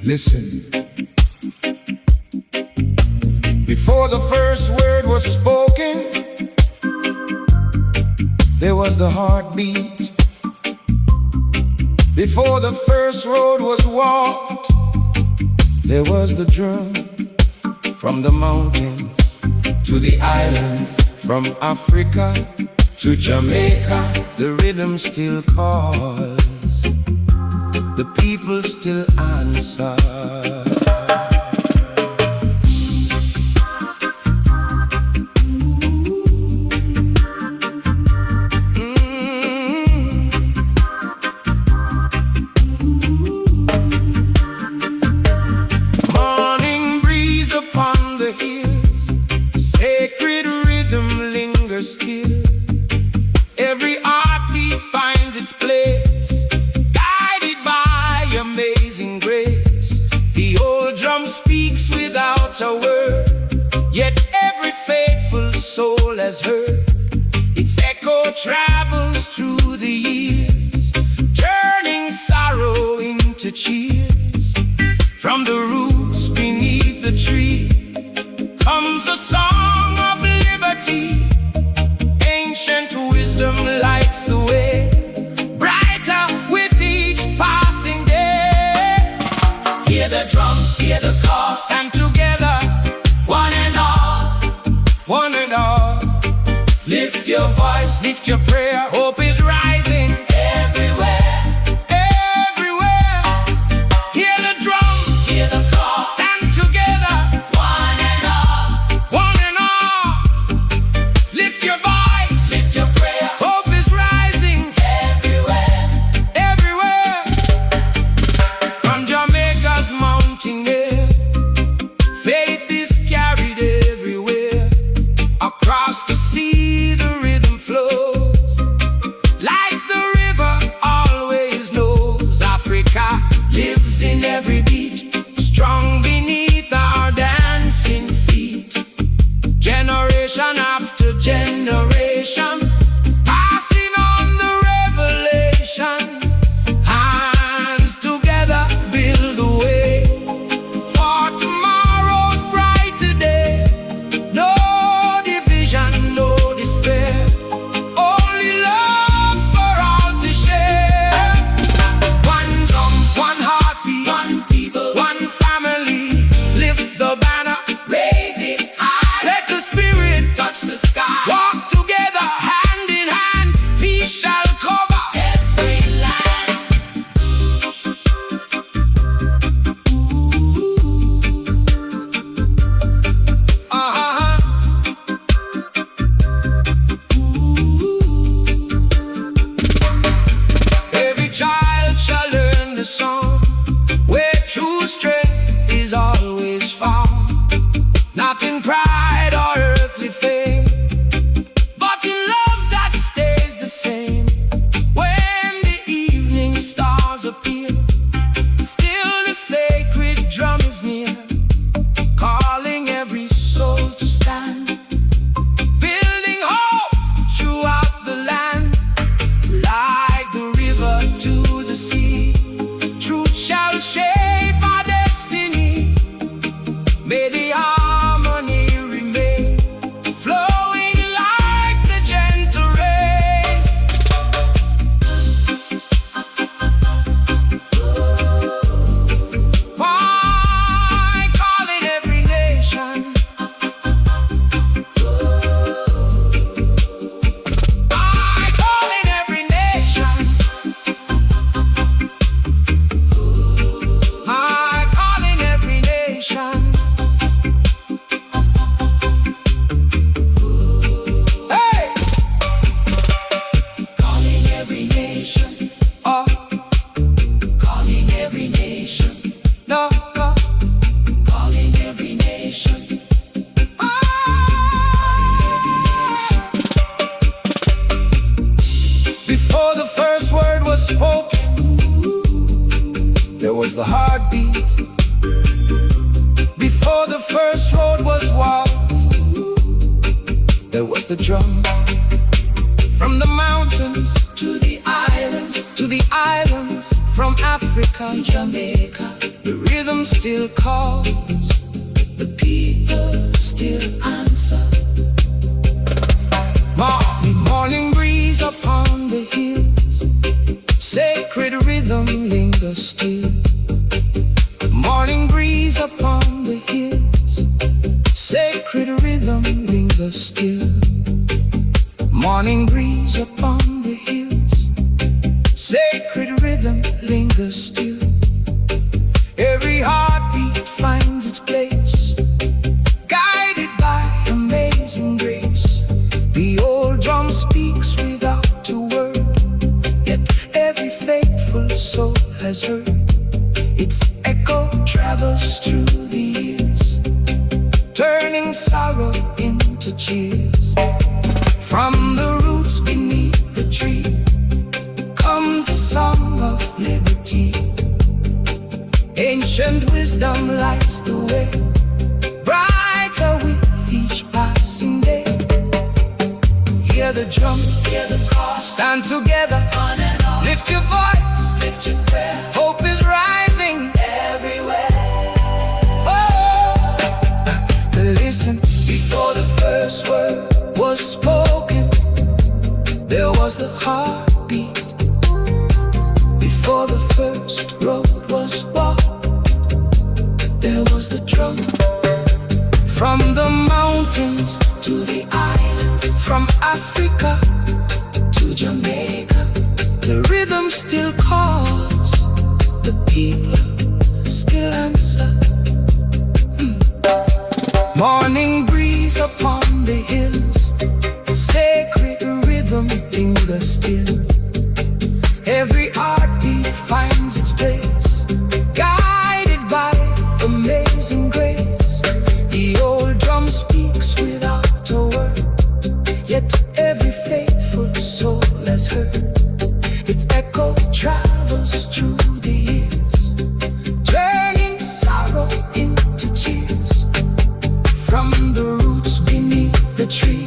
Listen. Before the first word was spoken, there was the heartbeat. Before the first road was walked, there was the drum. From the mountains to the islands, from Africa to Jamaica, the rhythm still calls, the people still answer. Morning breeze upon the hills, sacred rhythm lingers still. Every heartbeat finds its place, guided by amazing grace. The old drum speaks without a word, yet every faithful soul has heard. Its echo travels through the years, turning sorrow into cheers. From the roots beneath the tree comes a song of liberty. Ancient wisdom lights the way, brighter with each passing day. Hear the drum, hear the call, stand together, one and all, one and all. Lift your voice, lift your prayer, hope is rising everywhere, everywhere. Hear the drum, hear the call, stand together, one and all, one and all. Lift your voice, lift your prayer, hope is rising everywhere, everywhere. From Jamaica's mountain air, faith is carried everywhere. Across the sea, the rhythm flows, like the river always knows. Africa lives in every beat, strong beneath our dancing feet. Generation after generation, passing on the revelation. Hands together build the way for tomorrow's brighter day. No division, no despair, only love for all to share. One drum, one heartbeat, one people, one family. Lift the banner, raise it high. Let the spirit touch the sky. Walk together, hand in hand. Peace shall cover every land. Every child shall learn the song, where true strength is always found. Not in pride or earthly fame, but in love that stays the same. When the evening stars appear, still the sacred drum is near, calling every soul to stand, building hope throughout the land. Like the river to the sea, truth shall shape our destiny. May the harmony remain, flowing like the gentle rain. Why calling every nation? I calling every nation. I calling every nation. Hey! Calling every nation. Oh, calling every nation. No, no. Calling every nation. Before the first word was spoken, there was the heartbeat. Before the first road was walked, there was the drum. From the mountains to the islands, from Africa to Jamaica, the rhythm rhythm still calls, the people still answer. Morning breeze upon the hills, sacred rhythm lingers still. Morning breeze upon the hills, sacred rhythm lingers still. Morning breeze upon the hills, sacred rhythm lingers still. Every heartbeat finds its place, guided by amazing grace. The old drum speaks without a word, yet every faithful soul has heard. Its echo travels through the years, turning sorrow into cheers. From the roots beneath the tree comes the song of liberty. Ancient wisdom lights the way, brighter with each passing day. Hear the drum, hear the call, stand together, on and on. Lift your voice, lift your prayer. Hope is rising everywhere. Oh, listen, before the first word was spoken, there was the heartbeat. Before the first road was walked, there was the drum. From the mountains to the islands, from Africa to Jamaica, the rhythm still calls, the people still answer. Morning breeze upon the hills, sacred rhythm lingers still. Every heartbeat finds its place, guided by amazing grace. The old drum speaks without a word, yet every faithful soul has heard. Its echo travels through the years, turning sorrow into cheers. From the roots beneath the tree